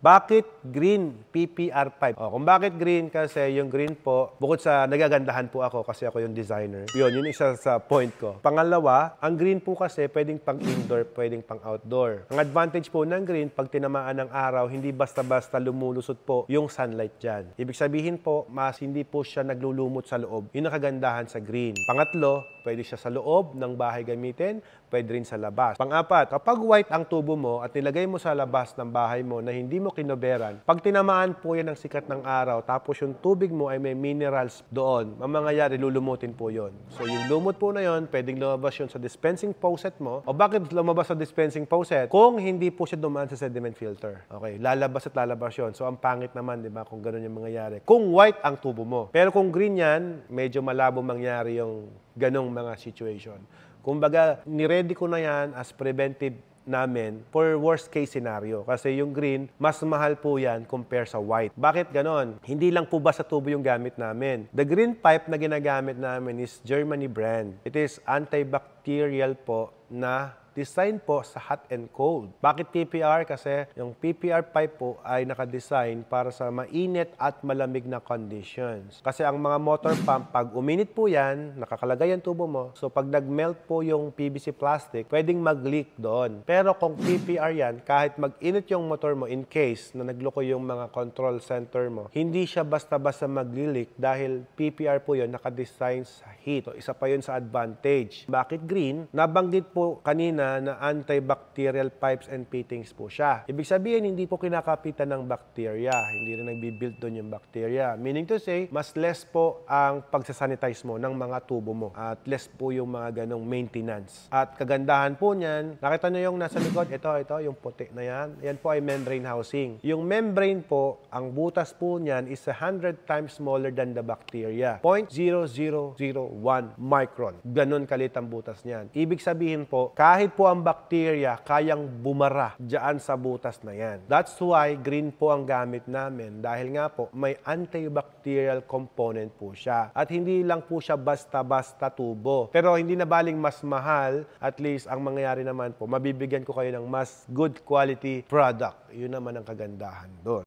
Bakit green PPR pipe? Kung bakit green, kasi yung green po, bukod sa nagagandahan po ako kasi ako yung designer. Yun isa sa point ko. Pangalawa, ang green po kasi pwedeng pang indoor, pwedeng pang outdoor. Ang advantage po ng green, pag tinamaan ng araw, hindi basta-basta lumulusot po yung sunlight dyan. Ibig sabihin po, mas hindi po siya naglulumot sa loob. Yun ang kagandahan sa green. Pangatlo, pwede siya sa loob ng bahay gamitin, pwede rin sa labas. Pang-apat, kapag white ang tubo mo at nilagay mo sa labas ng bahay mo na hindi mo kinoberan, pag tinamaan po yan ng sikat ng araw, tapos yung tubig mo ay may minerals doon, mamangyayari, lulumutin po yon. So yung lumot po na yon, pwedeng lumabas yun sa dispensing faucet mo. O bakit lumabas sa dispensing faucet? Kung hindi po siya dumaan sa sediment filter. Okay, lalabas at lalabas yun. So ang pangit naman, di ba, kung gano'n yung mangyayari. Kung white ang tubo mo. Pero kung green yan, medyo malabo mangyari yung ganong mga situation. Kumbaga, niready ko na yan as preventive namin for worst case scenario. Kasi yung green, mas mahal po yan compare sa white. Bakit ganon? Hindi lang po basta tubo yung gamit namin. The green pipe na ginagamit namin is Germany brand. It is antibacterial po na design po sa hot and cold. Bakit PPR? Kasi yung PPR pipe po ay nakadesign para sa mainit at malamig na conditions. Kasi ang mga motor pump, pag uminit po yan, nakakalagay ang tubo mo. So pag nag-melt po yung PVC plastic, pwedeng mag-leak doon. Pero kung PPR yan, kahit mag-init yung motor mo in case na nagloko yung mga control center mo, hindi siya basta-basta mag-leak dahil PPR po yun nakadesign sa heat. So isa pa yun sa advantage. Bakit green? Nabanggit po kanina na antibacterial pipes and fittings po siya. Ibig sabihin, hindi po kinakapitan ng bacteria. Hindi rin nagbibuild doon yung bacteria. Meaning to say, mas less po ang pagsasanitize mo ng mga tubo mo. At less po yung mga ganong maintenance. At kagandahan po niyan, nakita nyo yung nasa likod, ito, yung puti na yan. Yan po ay membrane housing. Yung membrane po, ang butas po niyan is 100 times smaller than the bacteria. 0.0001 micron. Ganon kalit ang butas niyan. Ibig sabihin po, kahit po ang bacteria kayang bumara dyan sa butas na yan. That's why green po ang gamit namin dahil nga po may antibacterial component po siya. At hindi lang po siya basta-basta tubo. Pero hindi na baling mas mahal, at least ang mangyayari naman po, mabibigyan ko kayo ng mas good quality product. Yun naman ang kagandahan doon.